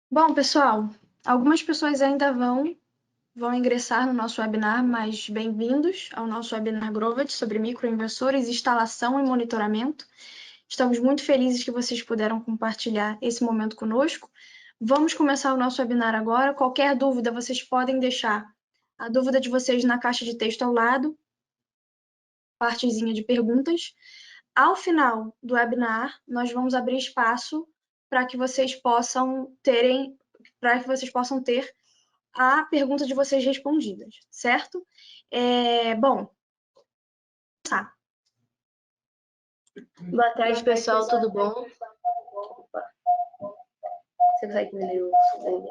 Bom, pessoal, algumas pessoas ainda vão ingressar no nosso webinar, mas bem-vindos ao nosso webinar Grovet sobre microinversores, instalação e monitoramento. Estamos muito felizes que vocês puderam compartilhar esse momento conosco. Vamos começar o nosso webinar agora. Qualquer dúvida, vocês podem deixar a dúvida de vocês na caixa de texto ao lado, partezinha de perguntas. Ao final do webinar, nós vamos abrir espaço para que vocês possam ter a pergunta de vocês respondidas, certo? Bom, tá. Boa tarde, pessoal, tudo bom? Você consegue diminuir o volume?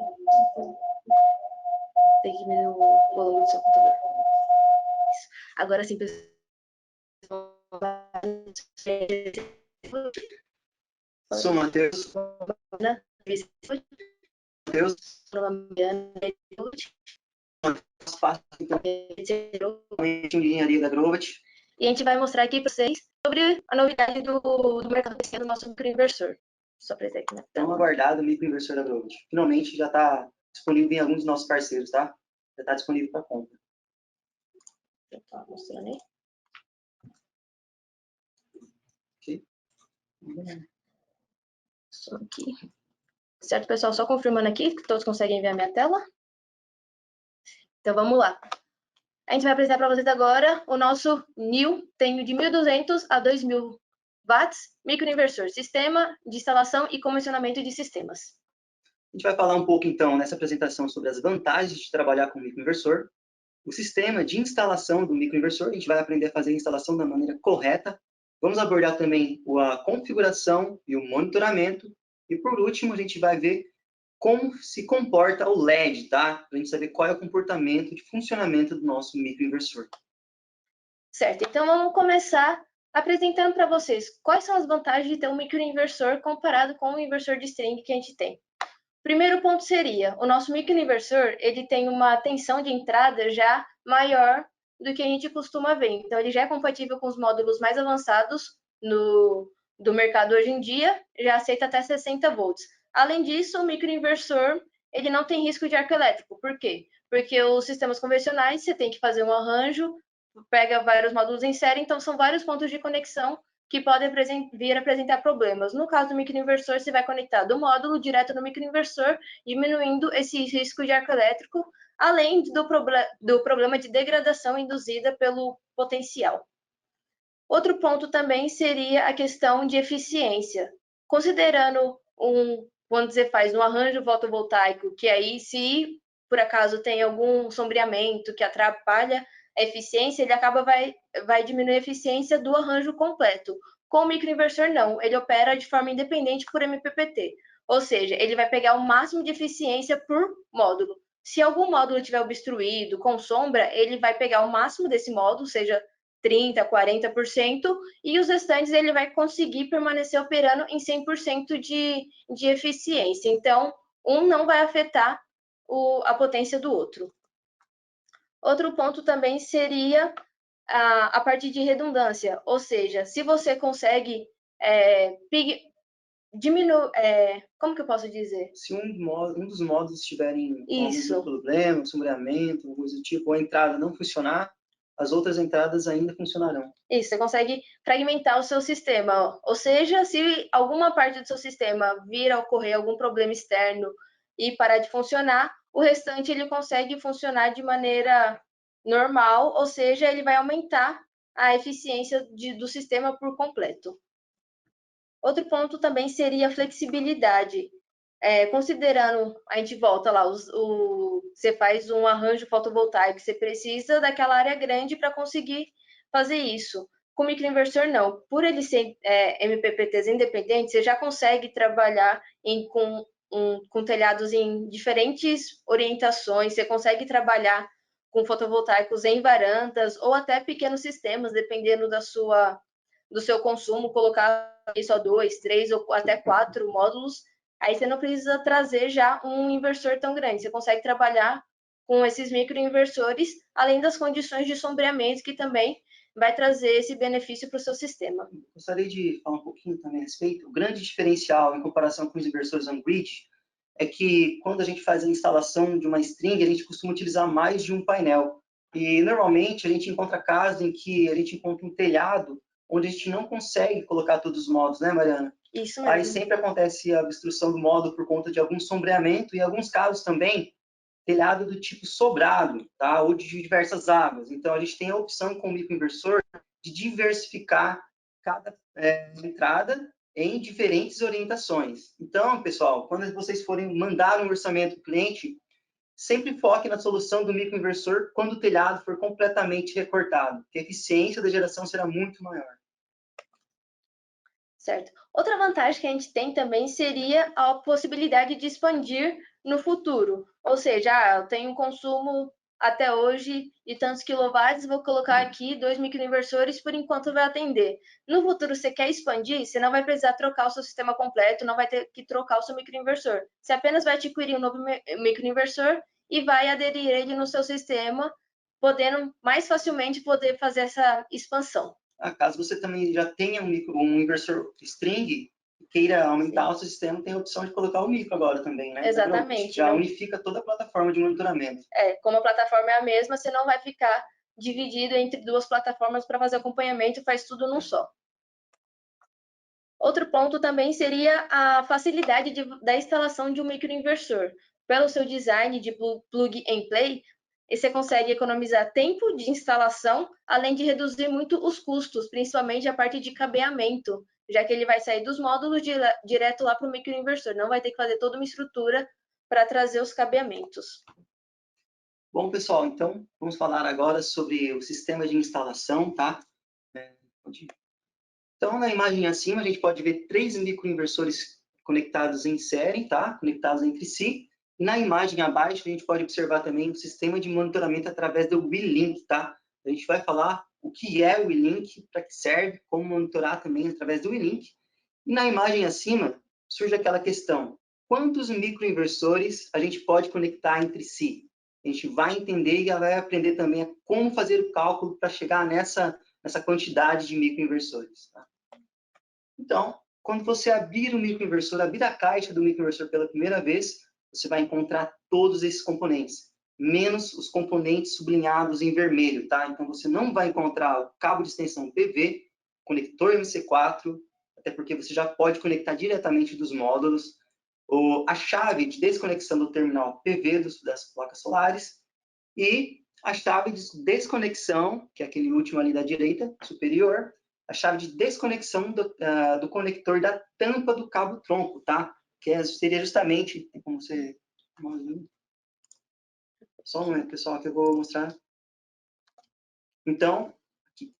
Tem que diminuir o volume do seu computador. Isso. Agora sim, pessoal. Sou Matheus. Matheus. Faço engenharia da Grovet. E a gente vai mostrar aqui para vocês sobre a novidade do mercado do nosso microinversor. Só para aqui na tela. Tão aguardado o microinversor da Grovet. Finalmente já está disponível em alguns dos nossos parceiros, tá? Já está disponível para compra. Já tá mostrando aí. Ok. Só aqui. Certo, pessoal? Só confirmando aqui que todos conseguem ver a minha tela. Então, vamos lá. A gente vai apresentar para vocês agora o nosso NIL, tem de 1.200 a 2.000 watts, microinversor, sistema de instalação e comissionamento de sistemas. A gente vai falar um pouco, então, nessa apresentação sobre as vantagens de trabalhar com microinversor, o sistema de instalação do microinversor, a gente vai aprender a fazer a instalação da maneira correta. Vamos abordar também a configuração e o monitoramento. E, por último, a gente vai ver como se comporta o LED, tá? Para a gente saber qual é o comportamento de funcionamento do nosso microinversor. Certo, então vamos começar apresentando para vocês quais são as vantagens de ter um microinversor comparado com o inversor de string que a gente tem. Primeiro ponto seria, o nosso microinversor, ele tem uma tensão de entrada já maior do que a gente costuma ver. Então, ele já é compatível com os módulos mais avançados do mercado hoje em dia, já aceita até 60 volts. Além disso, o microinversor, ele não tem risco de arco elétrico. Por quê? Porque os sistemas convencionais, você tem que fazer um arranjo, pega vários módulos em série, então são vários pontos de conexão que podem vir apresentar problemas. No caso do microinversor, você vai conectar do módulo direto no microinversor, diminuindo esse risco de arco elétrico, além do problema de degradação induzida pelo potencial. Outro ponto também seria a questão de eficiência. Considerando quando você faz um arranjo fotovoltaico, que aí, se por acaso tem algum sombreamento que atrapalha a eficiência, ele vai diminuir a eficiência do arranjo completo. Com o microinversor, não. Ele opera de forma independente por MPPT. Ou seja, ele vai pegar o máximo de eficiência por módulo. Se algum módulo estiver obstruído, com sombra, ele vai pegar o máximo desse módulo, seja 30%, 40%, e os restantes ele vai conseguir permanecer operando em 100% de eficiência. Então, um não vai afetar a potência do outro. Outro ponto também seria a parte de redundância, ou seja, se você consegue diminuir, como que eu posso dizer? Se um dos módulos estiverem com Isso. algum problema, sombreamento, coisa do tipo, ou a entrada não funcionar, as outras entradas ainda funcionarão. Isso, você consegue fragmentar o seu sistema. Ou seja, se alguma parte do seu sistema vir a ocorrer algum problema externo e parar de funcionar, o restante ele consegue funcionar de maneira normal, ou seja, ele vai aumentar a eficiência do sistema por completo. Outro ponto também seria a flexibilidade. Considerando, a gente volta lá, você faz um arranjo fotovoltaico, você precisa daquela área grande para conseguir fazer isso. Com o microinversor, não. Por ele ser MPPTs independentes, você já consegue trabalhar com telhados em diferentes orientações, você consegue trabalhar com fotovoltaicos em varandas ou até pequenos sistemas, dependendo do seu consumo, colocar só 2, 3 ou até 4 módulos. Aí você não precisa trazer já um inversor tão grande. Você consegue trabalhar com esses microinversores, além das condições de sombreamento, que também vai trazer esse benefício para o seu sistema. Gostaria de falar um pouquinho também a respeito. O grande diferencial em comparação com os inversores on-grid é que quando a gente faz a instalação de uma string, a gente costuma utilizar mais de um painel. E normalmente a gente encontra casos em que a gente encontra um telhado onde a gente não consegue colocar todos os módulos, né, Mariana? Isso mesmo. Aí sempre acontece a obstrução do módulo por conta de algum sombreamento e, em alguns casos também, telhado do tipo sobrado, tá? Ou de diversas águas. Então, a gente tem a opção com o microinversor de diversificar cada entrada em diferentes orientações. Então, pessoal, quando vocês forem mandar um orçamento para o cliente, sempre foque na solução do microinversor quando o telhado for completamente recortado, porque a eficiência da geração será muito maior. Certo. Outra vantagem que a gente tem também seria a possibilidade de expandir no futuro. Ou seja, eu tenho um consumo até hoje de tantos quilowatts, vou colocar aqui 2 microinversores, por enquanto vai atender. No futuro, você quer expandir, você não vai precisar trocar o seu sistema completo, não vai ter que trocar o seu microinversor. Você apenas vai adquirir um novo microinversor e vai aderir ele no seu sistema, podendo mais facilmente poder fazer essa expansão. Caso você também já tenha um inversor string e queira aumentar o seu sistema, tem a opção de colocar o micro agora também, né? Exatamente. Já unifica toda a plataforma de monitoramento. Como a plataforma é a mesma, você não vai ficar dividido entre duas plataformas para fazer acompanhamento, faz tudo num só. Outro ponto também seria a facilidade da instalação de um microinversor. Pelo seu design de plug and play, você consegue economizar tempo de instalação, além de reduzir muito os custos, principalmente a parte de cabeamento, já que ele vai sair dos módulos direto lá para o microinversor, não vai ter que fazer toda uma estrutura para trazer os cabeamentos. Bom, pessoal, então vamos falar agora sobre o sistema de instalação, tá? Então, na imagem acima, a gente pode ver 3 microinversores conectados em série, tá? Conectados entre si. Na imagem abaixo, a gente pode observar também o sistema de monitoramento através do WeLink, tá? A gente vai falar o que é o WeLink, para que serve, como monitorar também através do WeLink. E na imagem acima, surge aquela questão: quantos microinversores a gente pode conectar entre si? A gente vai entender e vai aprender também como fazer o cálculo para chegar nessa quantidade de microinversores, tá? Então, quando você abrir o microinversor, abrir a caixa do microinversor pela primeira vez, você vai encontrar todos esses componentes, menos os componentes sublinhados em vermelho, tá? Então, você não vai encontrar o cabo de extensão PV, conector MC4, até porque você já pode conectar diretamente dos módulos, a chave de desconexão do terminal PV das placas solares e a chave de desconexão, que é aquele último ali da direita, superior, a chave de desconexão do conector da tampa do cabo tronco, tá? Que seria justamente, como você... Só um momento, pessoal, que eu vou mostrar. Então, aqui.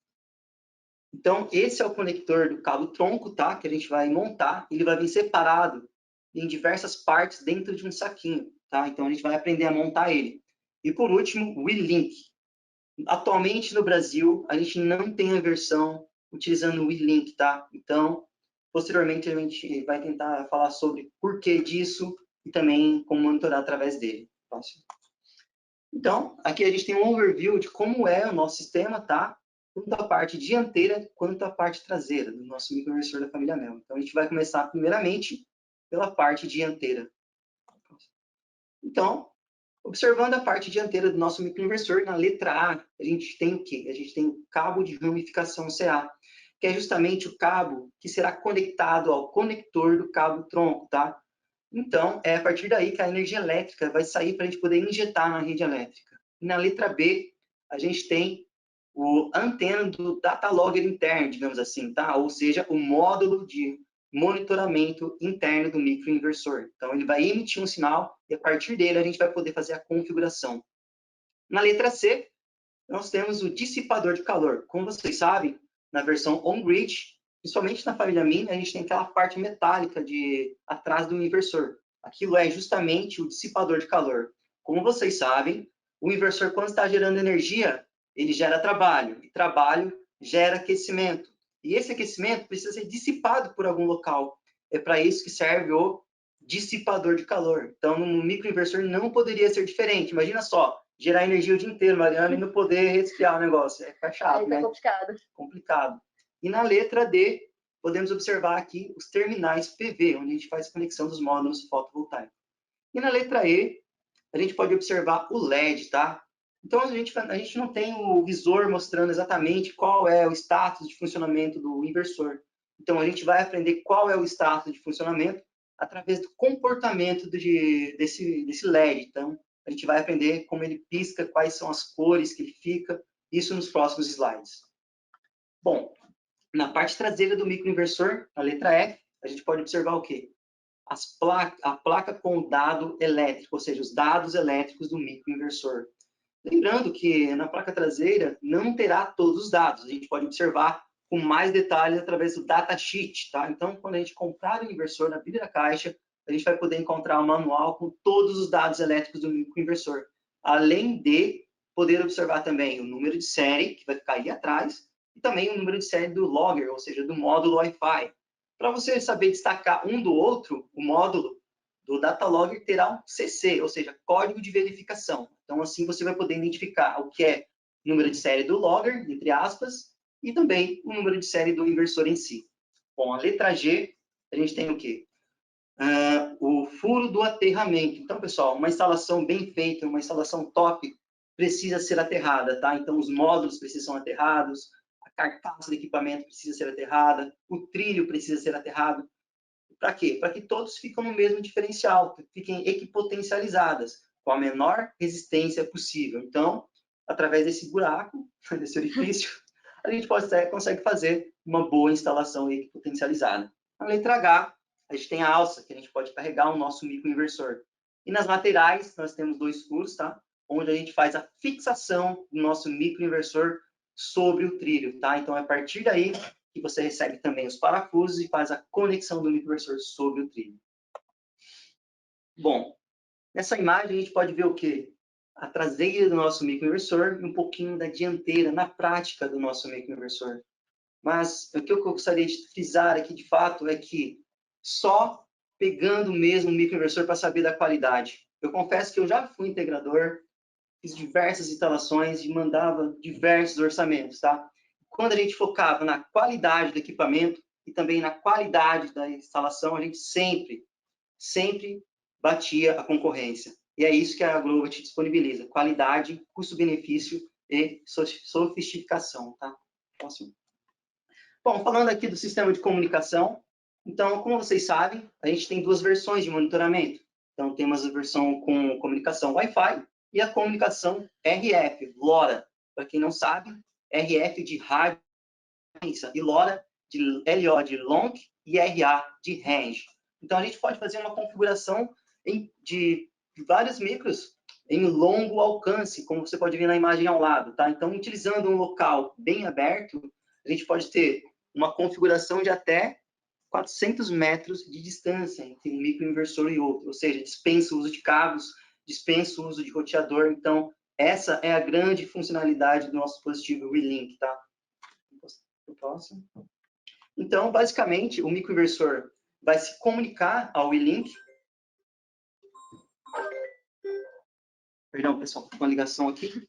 Então, esse é o conector do cabo tronco, tá? Que a gente vai montar. Ele vai vir separado em diversas partes dentro de um saquinho, tá? Então, a gente vai aprender a montar ele. E, por último, o WeLink. Atualmente, no Brasil, a gente não tem a versão utilizando o WeLink, tá? Então, posteriormente, a gente vai tentar falar sobre o porquê disso e também como monitorar através dele. Próximo. Então, aqui a gente tem um overview de como é o nosso sistema, tá? Tanto a parte dianteira quanto a parte traseira do nosso microinversor da família Mel. Então, a gente vai começar primeiramente pela parte dianteira. Então, observando a parte dianteira do nosso microinversor, na letra A, a gente tem o quê? A gente tem o cabo de ramificação CA, que é justamente o cabo que será conectado ao conector do cabo tronco, tá? Então, é a partir daí que a energia elétrica vai sair para a gente poder injetar na rede elétrica. E na letra B, a gente tem a antena do data logger interno, digamos assim, tá? Ou seja, o módulo de monitoramento interno do microinversor. Então, ele vai emitir um sinal e, a partir dele, a gente vai poder fazer a configuração. Na letra C, nós temos o dissipador de calor. Como vocês sabem, na versão on-grid, principalmente na família Min, a gente tem aquela parte metálica atrás do inversor. Aquilo é justamente o dissipador de calor. Como vocês sabem, o inversor, quando está gerando energia, ele gera trabalho. E trabalho gera aquecimento. E esse aquecimento precisa ser dissipado por algum local. É para isso que serve o dissipador de calor. Então, no microinversor não poderia ser diferente. Imagina só, gerar energia o dia inteiro, Mariana, e não poder resfriar o negócio. É ficar chato, aí tá, né? Complicado. Complicado. E na letra D, podemos observar aqui os terminais PV, onde a gente faz a conexão dos módulos fotovoltaicos. E na letra E, a gente pode observar o LED, tá? Então, a gente não tem o visor mostrando exatamente qual é o status de funcionamento do inversor. Então, a gente vai aprender qual é o status de funcionamento através do comportamento desse LED. Então, a gente vai aprender como ele pisca, quais são as cores que ele fica, isso nos próximos slides. Bom, na parte traseira do microinversor, na letra F, a gente pode observar o quê? A placa com o dado elétrico, ou seja, os dados elétricos do microinversor. Lembrando que na placa traseira não terá todos os dados, a gente pode observar com mais detalhes através do datasheet, tá? Então, quando a gente comprar o inversor na Bíblia da Caixa, a gente vai poder encontrar um manual com todos os dados elétricos do microinversor, além de poder observar também o número de série, que vai ficar aí atrás, e também o número de série do logger, ou seja, do módulo Wi-Fi. Para você saber destacar um do outro, o módulo do datalogger terá um CC, ou seja, código de verificação. Então, assim, você vai poder identificar o que é o número de série do logger, entre aspas, e também o número de série do inversor em si. Bom, a letra G, a gente tem o quê? O furo do aterramento. Então, pessoal, uma instalação bem feita, uma instalação top, precisa ser aterrada, tá? Então, os módulos precisam ser aterrados, a carcaça do equipamento precisa ser aterrada, o trilho precisa ser aterrado. Para quê? Para que todos fiquem no mesmo diferencial, fiquem equipotencializadas, com a menor resistência possível. Então, através desse buraco, desse orifício, a gente consegue fazer uma boa instalação equipotencializada. Na letra H, a gente tem a alça, que a gente pode carregar o nosso microinversor. E nas laterais, nós temos dois furos, tá? Onde a gente faz a fixação do nosso microinversor sobre o trilho, tá? Então, a partir daí, que você recebe também os parafusos e faz a conexão do microinversor sobre o trilho. Bom, nessa imagem a gente pode ver o quê? A traseira do nosso microinversor e um pouquinho da dianteira, na prática do nosso microinversor. Mas o que eu gostaria de frisar aqui, de fato, é que só pegando mesmo o microinversor para saber da qualidade. Eu confesso que eu já fui integrador, fiz diversas instalações e mandava diversos orçamentos, tá? Quando a gente focava na qualidade do equipamento e também na qualidade da instalação, a gente sempre batia a concorrência. E é isso que a Globant disponibiliza: qualidade, custo-benefício e sofisticação, tá? Próximo. Bom, falando aqui do sistema de comunicação, então, como vocês sabem, a gente tem duas versões de monitoramento. Então, temos a versão com comunicação Wi-Fi e a comunicação RF, LoRa. Para quem não sabe, RF de rádio e LoRa de LO de long e RA de range. Então, a gente pode fazer uma configuração de vários micros em longo alcance, como você pode ver na imagem ao lado, tá? Então, utilizando um local bem aberto, a gente pode ter uma configuração de até 400 metros de distância entre um microinversor e outro, ou seja, dispensa o uso de cabos, dispensa o uso de roteador. Então, essa é a grande funcionalidade do nosso dispositivo WeLink, tá? Próximo. Então, basicamente, o microinversor vai se comunicar ao WeLink. Perdão, pessoal, uma ligação aqui.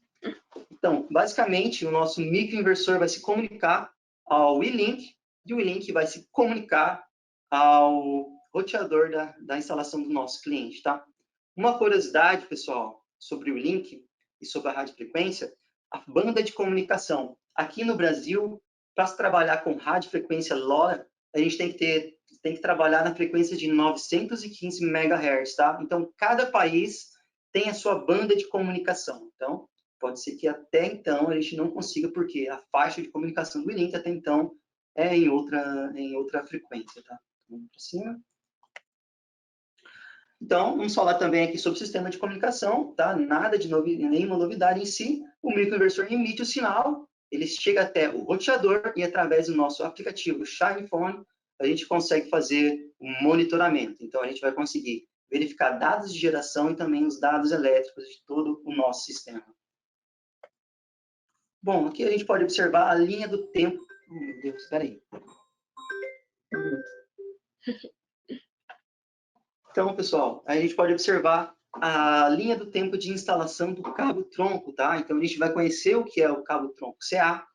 Então, basicamente, o nosso microinversor vai se comunicar ao WeLink e o WeLink vai se comunicar ao roteador da instalação do nosso cliente, tá? Uma curiosidade, pessoal, sobre o WeLink e sobre a radiofrequência, a banda de comunicação. Aqui no Brasil, para se trabalhar com radiofrequência LoRa, a gente tem que trabalhar na frequência de 915 MHz, tá? Então, cada país tem a sua banda de comunicação. Então, pode ser que até então a gente não consiga, porque a faixa de comunicação do WeLink até então é em outra frequência, tá? Vamos para cima. Então, vamos falar também aqui sobre o sistema de comunicação, tá? Nada de nenhuma novidade em si. O microinversor emite o sinal, ele chega até o roteador e através do nosso aplicativo ShinePhone, a gente consegue fazer um monitoramento. Então, a gente vai conseguir verificar dados de geração e também os dados elétricos de todo o nosso sistema. Bom, aqui a gente pode observar a linha do tempo. Meu Deus, espera aí. Então, pessoal, a gente pode observar a linha do tempo de instalação do cabo-tronco, tá? Então, a gente vai conhecer o que é o cabo-tronco CA.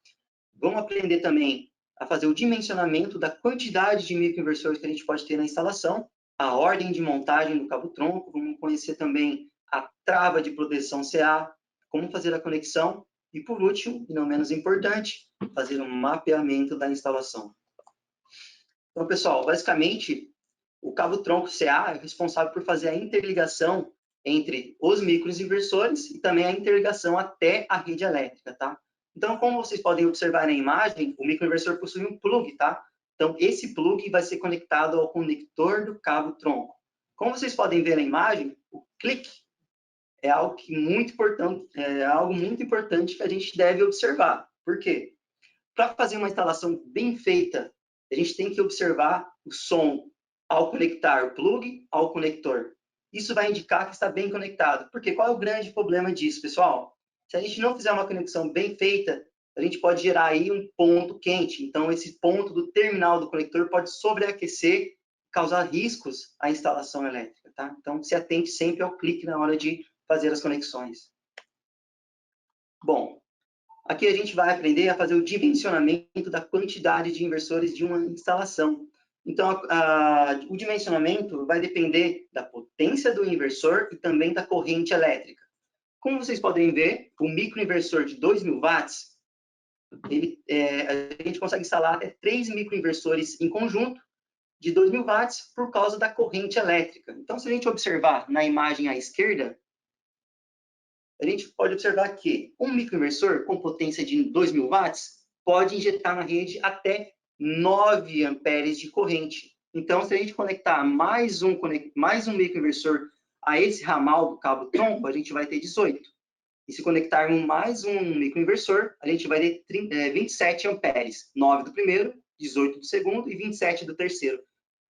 Vamos aprender também a fazer o dimensionamento da quantidade de microinversores que a gente pode ter na instalação a ordem de montagem do cabo-tronco, vamos conhecer também a trava de proteção CA, como fazer a conexão e, por último, e não menos importante, fazer um mapeamento da instalação. Então, pessoal, basicamente, o cabo-tronco CA é responsável por fazer a interligação entre os microinversores e também a interligação até a rede elétrica, tá? Então, como vocês podem observar na imagem, o microinversor possui um plug, tá? Então, esse plug vai ser conectado ao conector do cabo-tronco. Como vocês podem ver na imagem, o clique é algo muito importante que a gente deve observar. Por quê? Para fazer uma instalação bem feita, a gente tem que observar o som ao conectar o plug ao conector. Isso vai indicar que está bem conectado. Porque qual é o grande problema disso, pessoal? Se a gente não fizer uma conexão bem feita, a gente pode gerar aí um ponto quente. Então, esse ponto do terminal do conector pode sobreaquecer, causar riscos à instalação elétrica, tá? Então, se atente sempre ao clique na hora de fazer as conexões. Bom, aqui a gente vai aprender a fazer o dimensionamento da quantidade de inversores de uma instalação. Então, o dimensionamento vai depender da potência do inversor e também da corrente elétrica. Como vocês podem ver, o microinversor de 2.000 watts, a gente consegue instalar até 3 microinversores em conjunto de 2.000 watts por causa da corrente elétrica. Então, se a gente observar na imagem à esquerda, a gente pode observar que um microinversor com potência de 2.000 watts pode injetar na rede até 9 amperes de corrente. Então, se a gente conectar mais um microinversor a esse ramal do cabo-tronco, a gente vai ter 18. E se conectarmos mais um microinversor, a gente vai ter 27 amperes. 9 do primeiro, 18 do segundo e 27 do terceiro.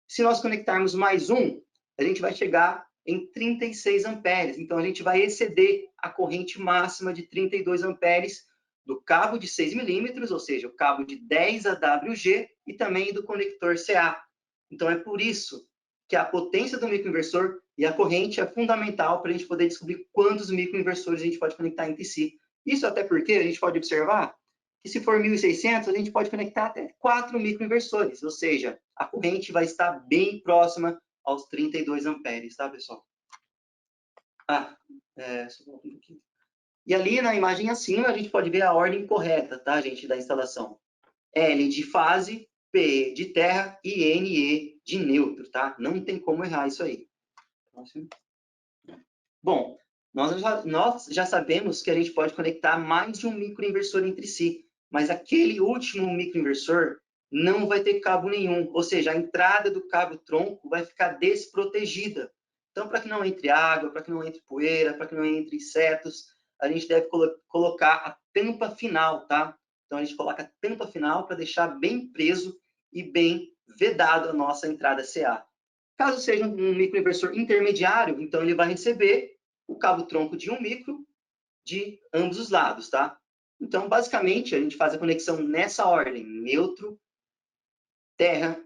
Se nós conectarmos mais um, a gente vai chegar em 36 amperes. Então, a gente vai exceder a corrente máxima de 32 amperes do cabo de 6 milímetros, ou seja, o cabo de 10 AWG e também do conector CA. Então, é por isso que a potência do microinversor e a corrente é fundamental para a gente poder descobrir quantos microinversores a gente pode conectar entre si. Isso até porque a gente pode observar que se for 1.600, a gente pode conectar até 4 microinversores, ou seja, a corrente vai estar bem próxima aos 32 amperes, tá, pessoal? Só um pouquinho. E ali na imagem acima, a gente pode ver a ordem correta, tá, gente, da instalação. L de fase, P de terra e NE de neutro, tá? Não tem como errar isso aí. Bom, nós já sabemos que a gente pode conectar mais de um microinversor entre si, mas aquele último microinversor não vai ter cabo nenhum, ou seja, a entrada do cabo-tronco vai ficar desprotegida. Então, para que não entre água, para que não entre poeira, para que não entre insetos, a gente deve colocar a tampa final, tá? Então, a gente coloca a tampa final para deixar bem preso e bem vedado a nossa entrada CA. Caso seja um microinversor intermediário, então ele vai receber o cabo-tronco de 1 micro de ambos os lados, tá? Então, basicamente, a gente faz a conexão nessa ordem, neutro, terra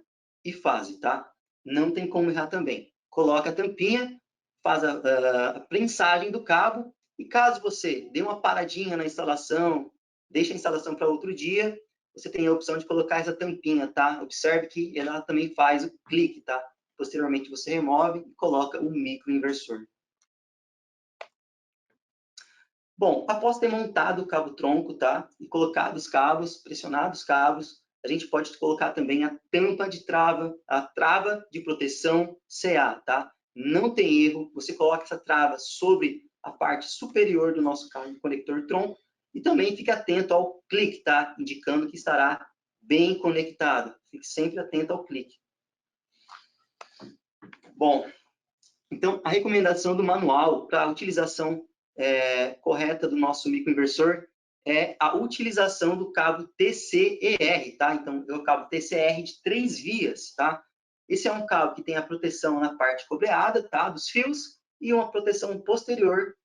e fase, tá? Não tem como errar também. Coloca a tampinha, faz a prensagem do cabo, e caso você dê uma paradinha na instalação, deixe a instalação para outro dia, você tem a opção de colocar essa tampinha, tá? Observe que ela também faz o clique, tá? Posteriormente, você remove e coloca o microinversor. Bom, após ter montado o cabo-tronco, tá? E colocado os cabos, pressionado os cabos, a gente pode colocar também a tampa de trava, a trava de proteção CA, tá? Não tem erro, você coloca essa trava sobre a parte superior do nosso conector tronco e também fique atento ao clique, tá? Indicando que estará bem conectado. Fique sempre atento ao clique. Bom, então a recomendação do manual para a utilização correta do nosso microinversor é a utilização do cabo TCER, tá? Então, é o cabo TCR de 3 vias, tá? Esse é um cabo que tem a proteção na parte cobreada, tá? Dos fios e uma proteção posterior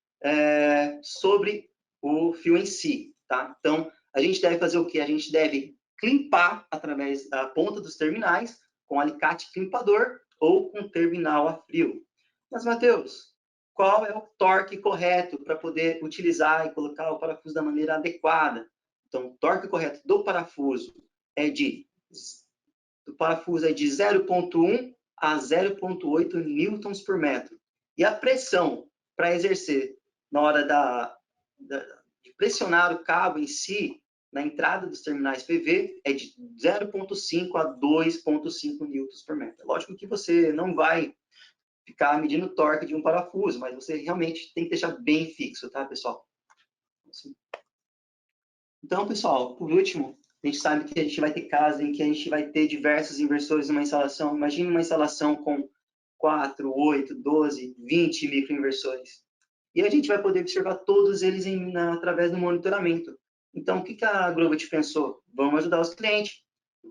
sobre o fio em si, tá? Então, a gente deve fazer o quê? A gente deve climpar através da ponta dos terminais com alicate climpador ou com terminal a frio. Mas, Matheus, qual é o torque correto para poder utilizar e colocar o parafuso da maneira adequada? Então, o torque correto do parafuso é de 0,1 a 0,8 newtons por metro. E a pressão para exercer na hora de pressionar o cabo em si, na entrada dos terminais PV, é de 0,5 a 2,5 newtons por metro. Lógico que você não vai ficar medindo o torque de um parafuso, mas você realmente tem que deixar bem fixo, tá, pessoal? Então, pessoal, por último, a gente sabe que a gente vai ter casos em que a gente vai ter diversos inversores numa instalação. Imagine uma instalação com 4, 8, 12, 20 microinversores. E a gente vai poder observar todos eles através do monitoramento. Então, o que a Grovit pensou? Vamos ajudar os clientes.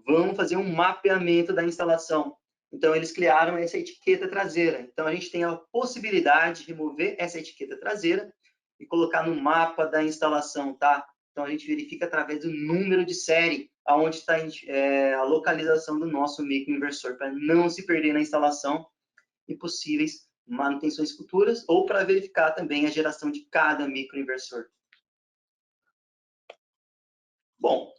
Vamos fazer um mapeamento da instalação. Então, eles criaram essa etiqueta traseira. Então, a gente tem a possibilidade de remover essa etiqueta traseira e colocar no mapa da instalação, tá? Então, a gente verifica através do número de série aonde está a localização do nosso microinversor, para não se perder na instalação e possíveis manutenções futuras, ou para verificar também a geração de cada microinversor. Bom,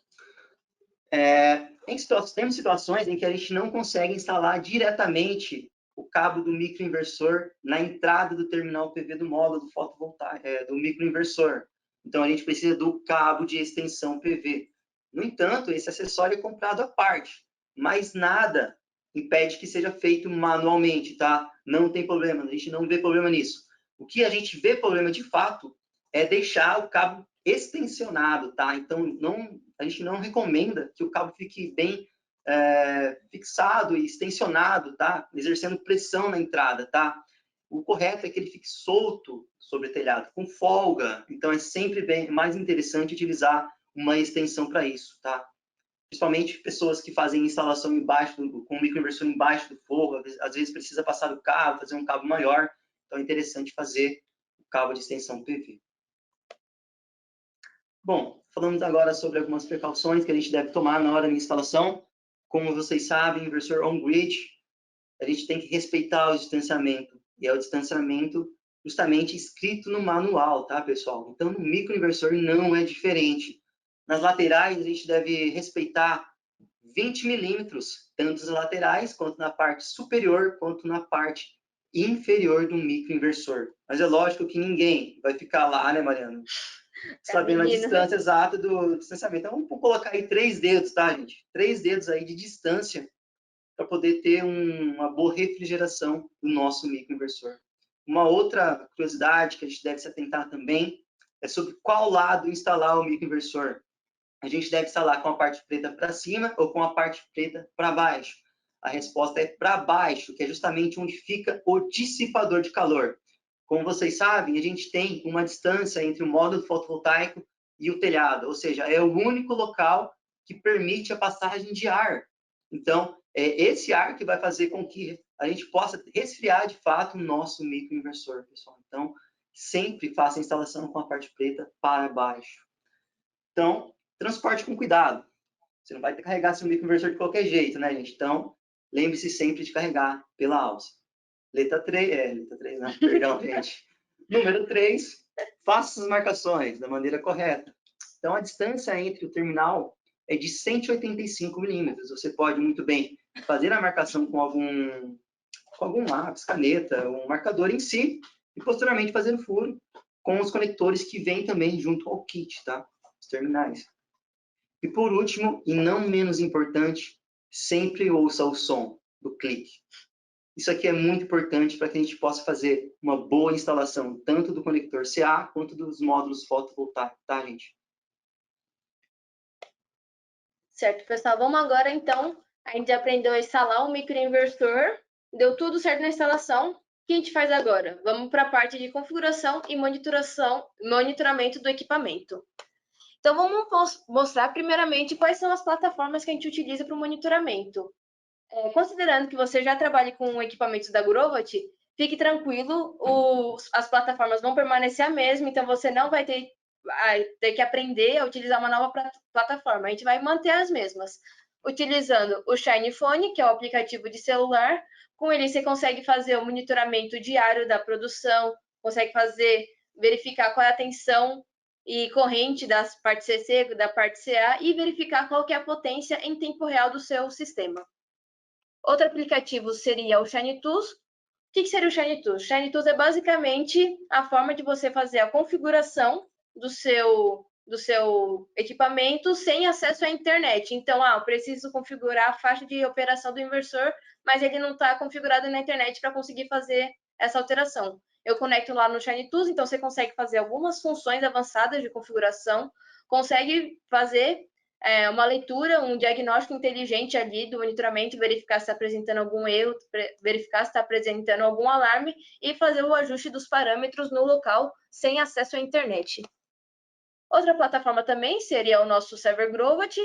temos situações em que a gente não consegue instalar diretamente o cabo do microinversor na entrada do terminal PV do módulo fotovoltaico, do microinversor. Então, a gente precisa do cabo de extensão PV. No entanto, esse acessório é comprado à parte, mas nada impede que seja feito manualmente, tá? Não tem problema, a gente não vê problema nisso. O que a gente vê problema de fato é deixar o cabo extensionado, tá? Então, a gente não recomenda que o cabo fique bem fixado e extensionado, tá? Exercendo pressão na entrada, tá? O correto é que ele fique solto sobre o telhado, com folga. Então, é sempre mais interessante utilizar uma extensão para isso, tá? Principalmente pessoas que fazem instalação com o microinversor embaixo do forro, às vezes precisa passar do cabo, fazer um cabo maior. Então, é interessante fazer o cabo de extensão PV. Bom, falamos agora sobre algumas precauções que a gente deve tomar na hora da instalação. Como vocês sabem, inversor on-grid, a gente tem que respeitar o distanciamento. E é o distanciamento justamente escrito no manual, tá, pessoal? Então, no microinversor não é diferente. Nas laterais, a gente deve respeitar 20 milímetros, tanto nas laterais, quanto na parte superior, quanto na parte inferior do microinversor. Mas é lógico que ninguém vai ficar lá, né, Mariana? Sabendo a distância exata do distanciamento. Então, vamos colocar aí 3 dedos, tá, gente? 3 dedos aí de distância para poder ter uma boa refrigeração do nosso microinversor. Uma outra curiosidade que a gente deve se atentar também é sobre qual lado instalar o microinversor. A gente deve instalar com a parte preta para cima ou com a parte preta para baixo? A resposta é para baixo, que é justamente onde fica o dissipador de calor. Como vocês sabem, a gente tem uma distância entre o módulo fotovoltaico e o telhado, ou seja, é o único local que permite a passagem de ar. Então, é esse ar que vai fazer com que a gente possa resfriar de fato o nosso microinversor, pessoal. Então, sempre faça a instalação com a parte preta para baixo. Então, transporte com cuidado. Você não vai carregar seu microinversor de qualquer jeito, né, gente? Então, lembre-se sempre de carregar pela alça. Letra 3, não, perdão, gente. Número 3, faça as marcações da maneira correta. Então, a distância entre o terminal é de 185 milímetros. Você pode muito bem fazer a marcação com algum lápis, caneta, um marcador em si, e posteriormente fazer o furo com os conectores que vêm também junto ao kit, tá? Os terminais. E por último, e não menos importante, sempre ouça o som do clique. Isso aqui é muito importante para que a gente possa fazer uma boa instalação, tanto do conector CA quanto dos módulos fotovoltaicos, tá, gente? Certo, pessoal. Vamos agora, então, a gente aprendeu a instalar um microinversor, deu tudo certo na instalação. O que a gente faz agora? Vamos para a parte de configuração e monitoramento do equipamento. Então, vamos mostrar primeiramente quais são as plataformas que a gente utiliza para o monitoramento. Considerando que você já trabalha com equipamentos da Grovit, fique tranquilo, as plataformas vão permanecer a mesma, então você não vai ter que aprender a utilizar uma nova plataforma. A gente vai manter as mesmas, utilizando o Shine Phone, que é o aplicativo de celular. Com ele você consegue fazer o monitoramento diário da produção, consegue verificar qual é a tensão e corrente da parte CC, da parte CA, e verificar qual que é a potência em tempo real do seu sistema. Outro aplicativo seria o Shiny Tools. O que seria o Shiny Tools? Shiny Tools é basicamente a forma de você fazer a configuração do seu equipamento sem acesso à internet. Então, eu preciso configurar a faixa de operação do inversor, mas ele não está configurado na internet para conseguir fazer essa alteração. Eu conecto lá no Shiny Tools, então você consegue fazer algumas funções avançadas de configuração, consegue fazer uma leitura, um diagnóstico inteligente ali do monitoramento, verificar se está apresentando algum erro, verificar se está apresentando algum alarme e fazer o ajuste dos parâmetros no local sem acesso à internet. Outra plataforma também seria o nosso Server Grovat,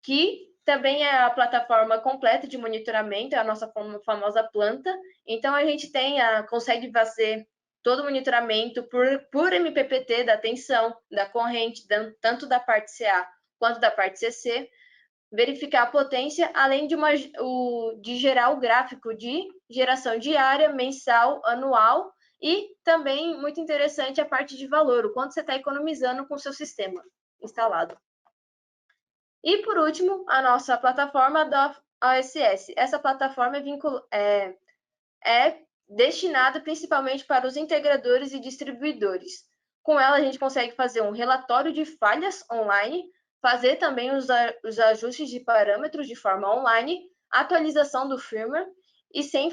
que também é a plataforma completa de monitoramento, é a nossa famosa planta. Então, a gente consegue fazer todo o monitoramento por MPPT da tensão, da corrente, tanto da parte CA quanto da parte CC, verificar a potência, além de gerar o gráfico de geração diária, mensal, anual, e também, muito interessante, a parte de valor, o quanto você está economizando com o seu sistema instalado. E, por último, a nossa plataforma da OSS. Essa plataforma é destinada principalmente para os integradores e distribuidores. Com ela, a gente consegue fazer um relatório de falhas online, fazer também os ajustes de parâmetros de forma online, atualização do firmware, e sem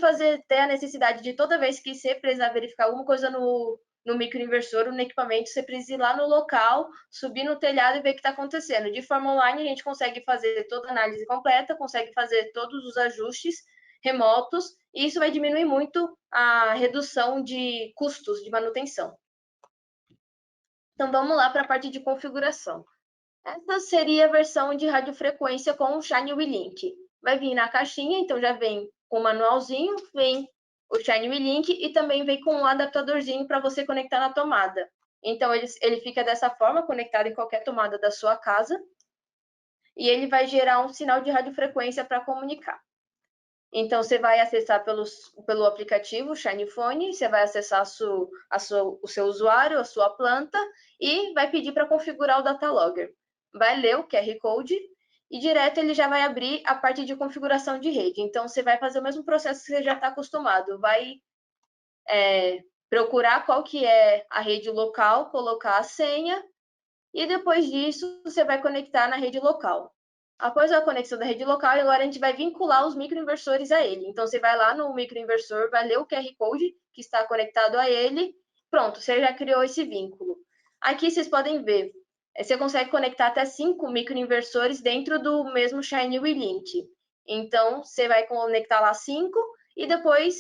ter a necessidade de toda vez que você precisar verificar alguma coisa no microinversor ou no equipamento, você precisa ir lá no local, subir no telhado e ver o que está acontecendo. De forma online, a gente consegue fazer toda a análise completa, consegue fazer todos os ajustes remotos, e isso vai diminuir muito a redução de custos de manutenção. Então, vamos lá para a parte de configuração. Essa seria a versão de radiofrequência com o Shiny WeLink. Vai vir na caixinha, então já vem com o manualzinho, vem o Shiny WeLink e também vem com um adaptadorzinho para você conectar na tomada. Então, ele fica dessa forma, conectado em qualquer tomada da sua casa, e ele vai gerar um sinal de radiofrequência para comunicar. Então, você vai acessar pelo aplicativo Shiny Phone, você vai acessar o seu usuário, a sua planta, e vai pedir para configurar o Data Logger. Vai ler o QR Code e direto ele já vai abrir a parte de configuração de rede. Então, você vai fazer o mesmo processo que você já está acostumado. Vai procurar qual que é a rede local, colocar a senha, e depois disso, você vai conectar na rede local. Após a conexão da rede local, agora a gente vai vincular os microinversores a ele. Então, você vai lá no microinversor, vai ler o QR Code que está conectado a ele. Pronto, você já criou esse vínculo. Aqui vocês podem ver, você consegue conectar até 5 microinversores dentro do mesmo Shiny WeLink. Então, você vai conectar lá 5 e depois,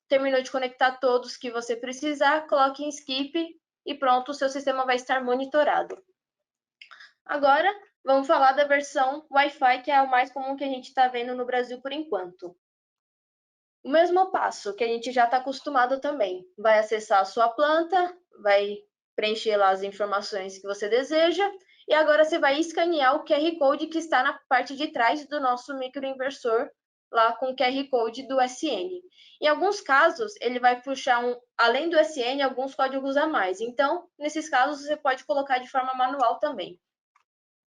terminou de conectar todos que você precisar, coloque em skip e pronto, o seu sistema vai estar monitorado. Agora, vamos falar da versão Wi-Fi, que é o mais comum que a gente está vendo no Brasil por enquanto. O mesmo passo que a gente já está acostumado também. Vai acessar a sua planta, vai preencher lá as informações que você deseja, e agora você vai escanear o QR Code que está na parte de trás do nosso microinversor, lá com o QR Code do SN. Em alguns casos, ele vai puxar, além do SN, alguns códigos a mais. Então, nesses casos, você pode colocar de forma manual também.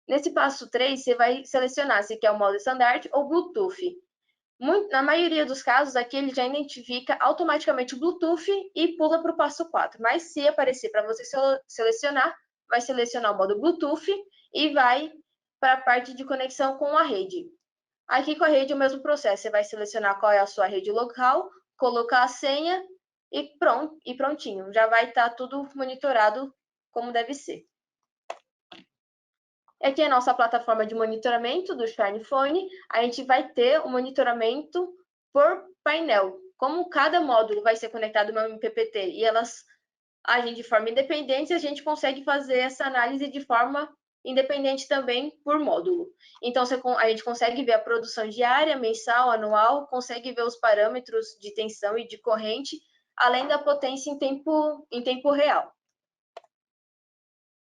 Nesse passo 3, você vai selecionar se quer o modo standard ou Bluetooth. Na maioria dos casos, aqui ele já identifica automaticamente o Bluetooth e pula para o passo 4. Mas se aparecer para você selecionar, vai selecionar o modo Bluetooth e vai para a parte de conexão com a rede. Aqui com a rede é o mesmo processo. Você vai selecionar qual é a sua rede local, colocar a senha e prontinho. Já vai estar tudo monitorado como deve ser. Aqui é a nossa plataforma de monitoramento do Shiny Phone. A gente vai ter o monitoramento por painel. Como cada módulo vai ser conectado no MPPT e elas agem de forma independente, a gente consegue fazer essa análise de forma independente também por módulo. Então, a gente consegue ver a produção diária, mensal, anual, consegue ver os parâmetros de tensão e de corrente, além da potência em tempo real.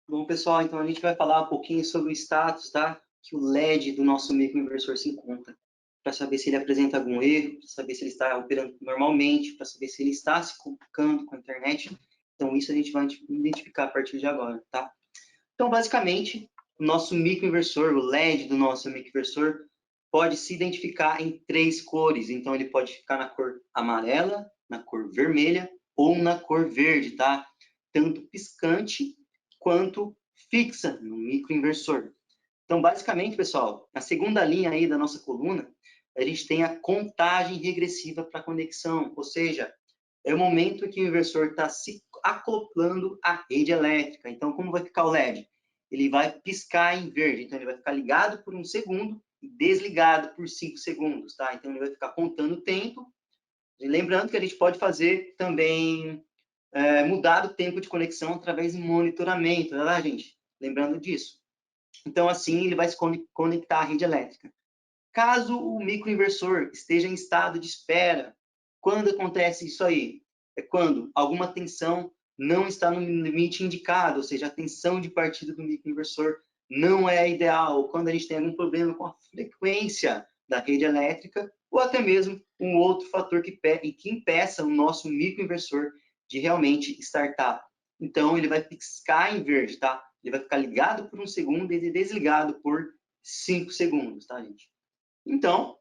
Bom, pessoal, então a gente vai falar um pouquinho sobre o status, tá? Que o LED do nosso microinversor se encontra, para saber se ele apresenta algum erro, para saber se ele está operando normalmente, para saber se ele está se comunicando com a internet. Então, isso a gente vai identificar a partir de agora, tá? Então, basicamente, o nosso microinversor, o LED do nosso microinversor, pode se identificar em 3 cores. Então, ele pode ficar na cor amarela, na cor vermelha ou na cor verde, tá? Tanto piscante quanto fixa no microinversor. Então, basicamente, pessoal, a segunda linha aí da nossa coluna, a gente tem a contagem regressiva para a conexão, ou seja, é o momento em que o inversor está se acoplando à rede elétrica. Então, como vai ficar o LED? Ele vai piscar em verde, então ele vai ficar ligado por 1 segundo e desligado por 5 segundos, tá? Então, ele vai ficar contando o tempo. E lembrando que a gente pode fazer também, mudar o tempo de conexão através de monitoramento, tá, gente? Lembrando disso. Então, assim, ele vai se conectar à rede elétrica. Caso o microinversor esteja em estado de espera, quando acontece isso aí? É quando alguma tensão não está no limite indicado, ou seja, a tensão de partida do microinversor não é ideal, quando a gente tem algum problema com a frequência da rede elétrica, ou até mesmo um outro fator que impeça o nosso microinversor de realmente startar. Então, ele vai piscar em verde, tá? Ele vai ficar ligado por 1 segundo e desligado por 5 segundos, tá, gente? Então,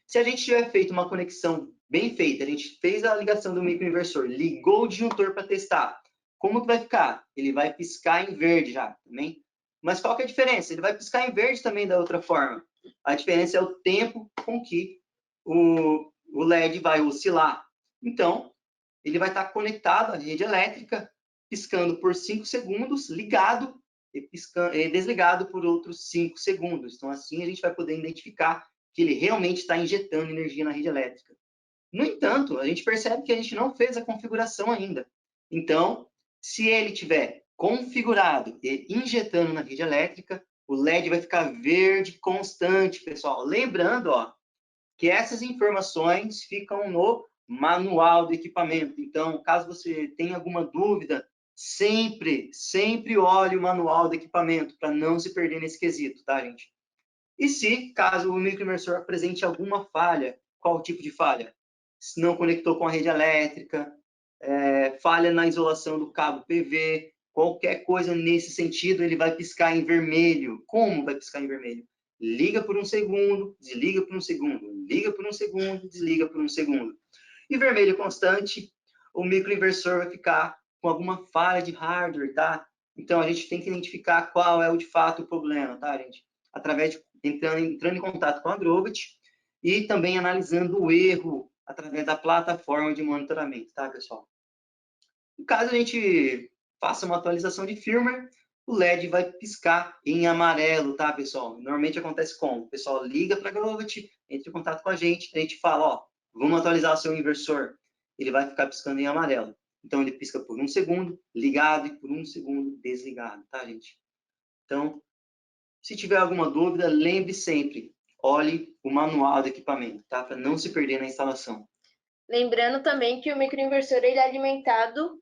se a gente tiver feito uma conexão bem feita, a gente fez a ligação do microinversor, ligou o disjuntor para testar, como que vai ficar? Ele vai piscar em verde já, também. Mas qual que é a diferença? Ele vai piscar em verde também da outra forma. A diferença é o tempo com que o LED vai oscilar. Então, ele vai estar conectado à rede elétrica, piscando por 5 segundos, ligado e desligado por outros 5 segundos. Então, assim, a gente vai poder identificar que ele realmente está injetando energia na rede elétrica. No entanto, a gente percebe que a gente não fez a configuração ainda. Então, se ele tiver configurado e injetando na rede elétrica, o LED vai ficar verde constante, pessoal. Lembrando, ó, que essas informações ficam no manual do equipamento. Então, caso você tenha alguma dúvida, sempre olhe o manual do equipamento para não se perder nesse quesito, tá, gente? E se, caso o microinversor apresente alguma falha, qual tipo de falha? Se não conectou com a rede elétrica, falha na isolação do cabo PV, qualquer coisa nesse sentido, ele vai piscar em vermelho. Como vai piscar em vermelho? Liga por 1 segundo, desliga por 1 segundo, liga por 1 segundo, desliga por 1 segundo. E vermelho constante, o microinversor vai ficar com alguma falha de hardware, tá? Então, a gente tem que identificar qual é de fato o problema, tá, gente? Através de entrando em contato com a Grovit e também analisando o erro através da plataforma de monitoramento, tá, pessoal? No caso a gente faça uma atualização de firmware, o LED vai piscar em amarelo, tá, pessoal? Normalmente acontece como? O pessoal liga para a Grovit, entra em contato com a gente fala, ó, vamos atualizar o seu inversor. Ele vai ficar piscando em amarelo. Então, ele pisca por 1 segundo, ligado, e por 1 segundo, desligado, tá, gente? Então, se tiver alguma dúvida, lembre sempre, olhe o manual do equipamento, tá? Para não se perder na instalação. Lembrando também que o microinversor ele é alimentado,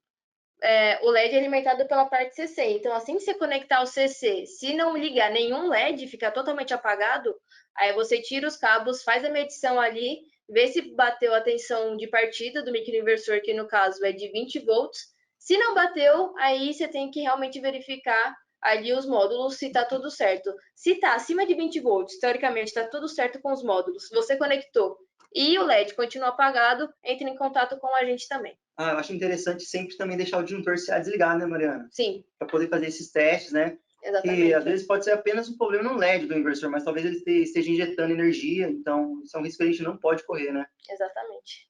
o LED é alimentado pela parte CC. Então, assim que você conectar o CC, se não ligar nenhum LED, ficar totalmente apagado, aí você tira os cabos, faz a medição ali, vê se bateu a tensão de partida do microinversor, que no caso é de 20 volts. Se não bateu, aí você tem que realmente verificar ali os módulos se está tudo certo. Se está acima de 20 volts, teoricamente está tudo certo com os módulos, você conectou e o LED continua apagado, entre em contato com a gente também. Ah, eu acho interessante sempre também deixar o disjuntor CA desligado, né, Mariana? Sim. Para poder fazer esses testes, né? Exatamente. Que às vezes pode ser apenas um problema no LED do inversor, mas talvez ele esteja injetando energia, então isso é um risco que a gente não pode correr, né? Exatamente.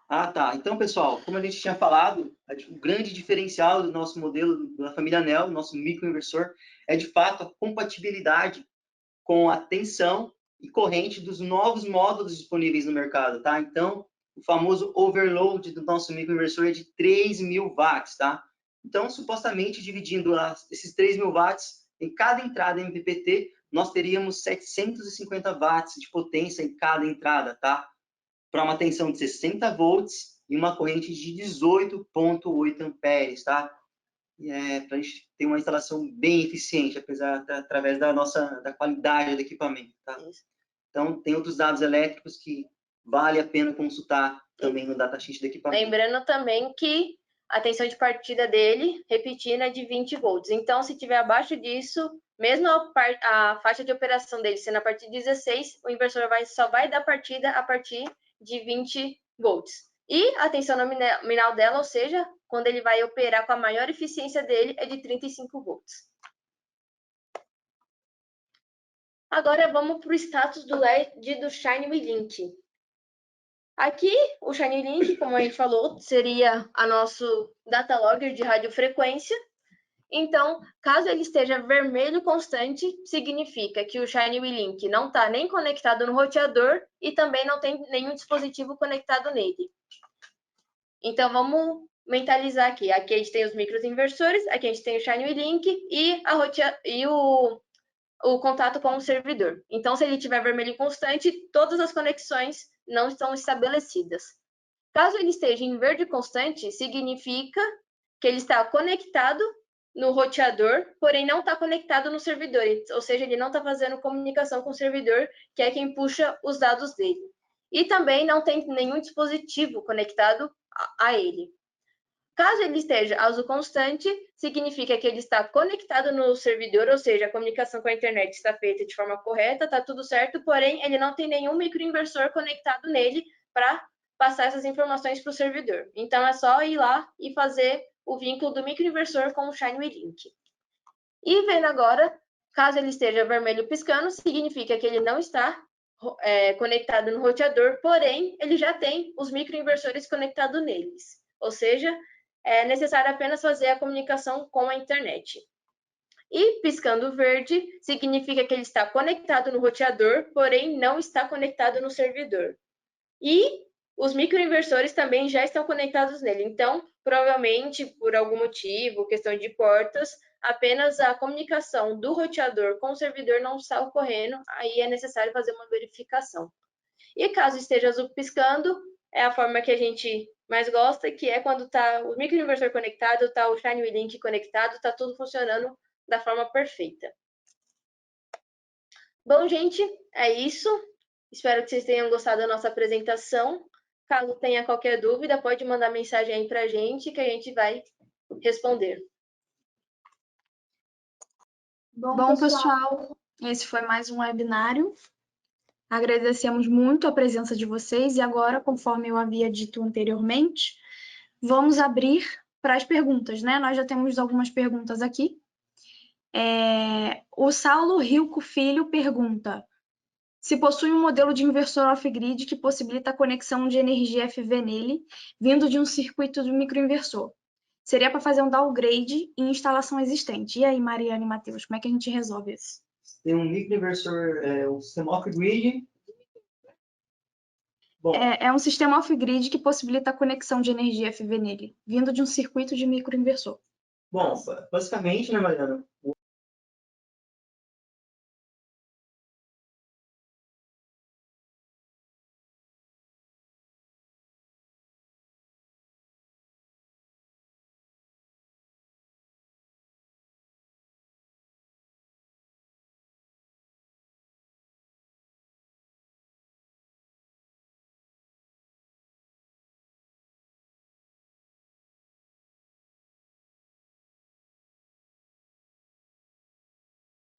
Ah, tá. Então, pessoal, como a gente tinha falado, o grande diferencial do nosso modelo da família NEL, nosso microinversor, é de fato a compatibilidade com a tensão e corrente dos novos módulos disponíveis no mercado, tá? Então, o famoso overload do nosso microinversor é de 3.000 watts, tá? Então, supostamente, dividindo esses 3.000 watts em cada entrada MPPT, nós teríamos 750 watts de potência em cada entrada, tá? Para uma tensão de 60 volts e uma corrente de 18,8 amperes, tá? Para a gente ter uma instalação bem eficiente, através da qualidade do equipamento, tá? Então, tem outros dados elétricos que vale a pena consultar também no datasheet do equipamento. Lembrando também que a tensão de partida dele, repetindo, é de 20 volts. Então, se tiver abaixo disso, mesmo a faixa de operação dele sendo a partir de 16, o inversor só vai dar partida a partir de 20 volts. E a tensão nominal dela, ou seja, quando ele vai operar com a maior eficiência dele, é de 35 volts. Agora vamos para o status do LED do Shine Link. Aqui, o Shine Link, como a gente falou, seria a nosso data logger de radiofrequência. Então, caso ele esteja vermelho constante, significa que o Shine Link não está nem conectado no roteador e também não tem nenhum dispositivo conectado nele. Então, vamos mentalizar aqui. Aqui a gente tem os microinversores, aqui a gente tem o Shine Link e o contato com o servidor. Então, se ele estiver vermelho constante, todas as conexões não estão estabelecidas. Caso ele esteja em verde constante, significa que ele está conectado no roteador, porém não está conectado no servidor, ou seja, ele não está fazendo comunicação com o servidor, que é quem puxa os dados dele. E também não tem nenhum dispositivo conectado a ele. Caso ele esteja azul constante, significa que ele está conectado no servidor, ou seja, a comunicação com a internet está feita de forma correta, está tudo certo, porém ele não tem nenhum microinversor conectado nele para passar essas informações para o servidor. Então é só ir lá e fazer o vínculo do microinversor com o Shine Link. E vendo agora, caso ele esteja vermelho piscando, significa que ele não está conectado no roteador, porém ele já tem os microinversores conectados neles. Ou seja, é necessário apenas fazer a comunicação com a internet. E piscando verde, significa que ele está conectado no roteador, porém não está conectado no servidor. E os microinversores também já estão conectados nele. Então, provavelmente, por algum motivo, questão de portas, apenas a comunicação do roteador com o servidor não está ocorrendo, aí é necessário fazer uma verificação. E caso esteja azul piscando, é a forma que a gente mais gosta, que é quando está o microinversor conectado, está o Shine Link conectado, está tudo funcionando da forma perfeita. Bom, gente, é isso. Espero que vocês tenham gostado da nossa apresentação. Caso tenha qualquer dúvida, pode mandar mensagem aí para a gente, que a gente vai responder. Bom, pessoal, esse foi mais um webinário. Agradecemos muito a presença de vocês e agora, conforme eu havia dito anteriormente, vamos abrir para as perguntas, né? Nós já temos algumas perguntas aqui. O Saulo Rilco Filho pergunta se possui um modelo de inversor off-grid que possibilita a conexão de energia FV nele, vindo de um circuito do microinversor. Seria para fazer um downgrade em instalação existente. E aí, Mariana e Matheus, como é que a gente resolve isso? Tem um microinversor, um sistema off-grid. Bom, é um sistema off-grid que possibilita a conexão de energia FV nele, vindo de um circuito de microinversor. Bom, basicamente, né, Mariana?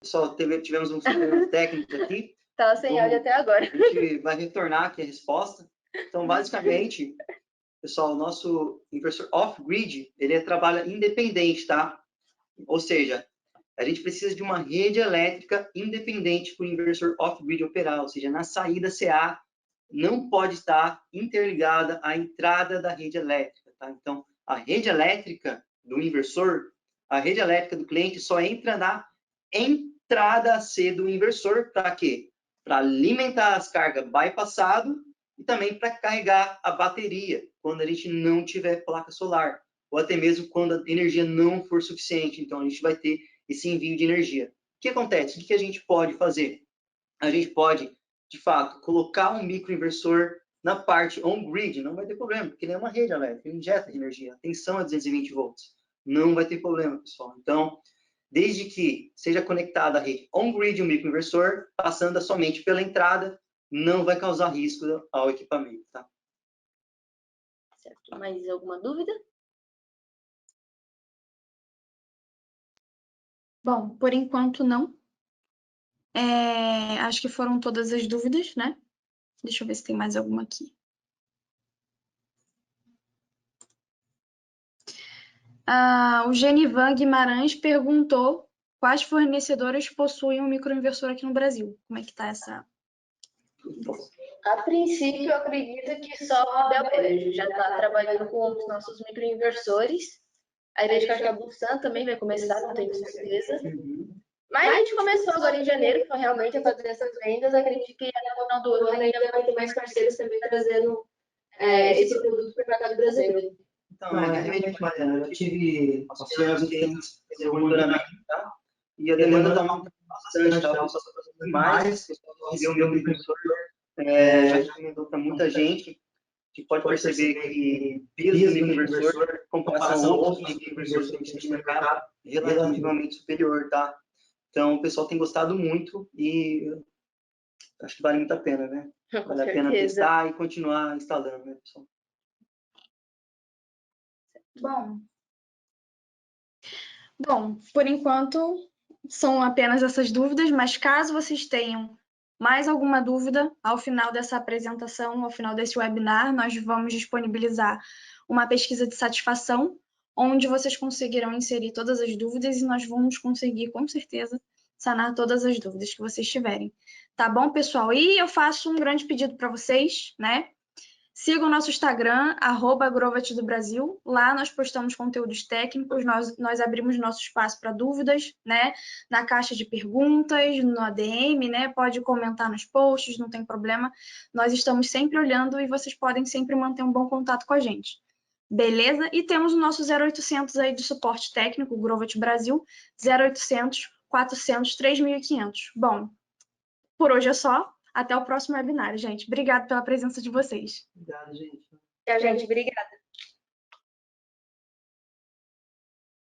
Pessoal, tivemos um problema técnico aqui. Estava sem áudio até agora. A gente vai retornar aqui a resposta. Então, basicamente, pessoal, o nosso inversor off-grid, ele trabalha independente, tá? Ou seja, a gente precisa de uma rede elétrica independente para o inversor off-grid operar, ou seja, na saída CA não pode estar interligada à entrada da rede elétrica, tá? Então, a rede elétrica do inversor, a rede elétrica do cliente só entra na entrada C do inversor, para quê? Para alimentar as cargas bypassado e também para carregar a bateria, quando a gente não tiver placa solar, ou até mesmo quando a energia não for suficiente. Então, a gente vai ter esse envio de energia. O que acontece? O que a gente pode fazer? A gente pode, de fato, colocar um microinversor na parte on-grid, não vai ter problema, porque ele é uma rede elétrica, ele injeta energia, a tensão é 220 volts, não vai ter problema, pessoal. Então, desde que seja conectada a rede on-grid o microinversor, passando somente pela entrada, não vai causar risco ao equipamento, tá? Certo. Mais alguma dúvida? Bom, por enquanto não. Acho que foram todas as dúvidas, né? Deixa eu ver se tem mais alguma aqui. O Genivan Guimarães perguntou quais fornecedoras possuem um microinversor aqui no Brasil. Como é que tá essa... A princípio, eu acredito que só a Belbel já está trabalhando com os nossos microinversores. A Heredica Busan também vai começar, não tenho certeza. Mas a gente começou agora em janeiro, realmente, a fazer essas vendas. Acredito que até o final do ano ainda vai ter mais parceiros também trazendo esse produto para o mercado brasileiro. Então, realmente, Mariana, eu tive alguns clientes fazer o monitoramento, tá? E a demanda está aumentando bastante, tá? O pessoal está fazendo mais, o pessoal recebeu o meu microinversor, já recomendou para muita gente, que pode perceber que via do microinversor, em comparação a outros microinversores que existem no mercado, é relativamente superior, tá? Então, o pessoal tem gostado muito e acho que vale muito a pena, né? Vale a pena testar e continuar instalando, né, pessoal? Bom, por enquanto são apenas essas dúvidas, mas caso vocês tenham mais alguma dúvida, ao final dessa apresentação, ao final desse webinar, nós vamos disponibilizar uma pesquisa de satisfação, onde vocês conseguirão inserir todas as dúvidas e nós vamos conseguir, com certeza, sanar todas as dúvidas que vocês tiverem. Tá bom, pessoal? E eu faço um grande pedido para vocês, né? Sigam o nosso Instagram, @Grovat do Brasil. Lá nós postamos conteúdos técnicos, nós abrimos nosso espaço para dúvidas, né? Na caixa de perguntas, no ADM, né? Pode comentar nos posts, não tem problema. Nós estamos sempre olhando e vocês podem sempre manter um bom contato com a gente. Beleza? E temos o nosso 0800 aí de suporte técnico, Grovat Brasil, 0800 400 3500. Bom, por hoje é só. Até o próximo webinar, gente. Obrigada pela presença de vocês. Obrigado, gente. Tchau, gente. Obrigada.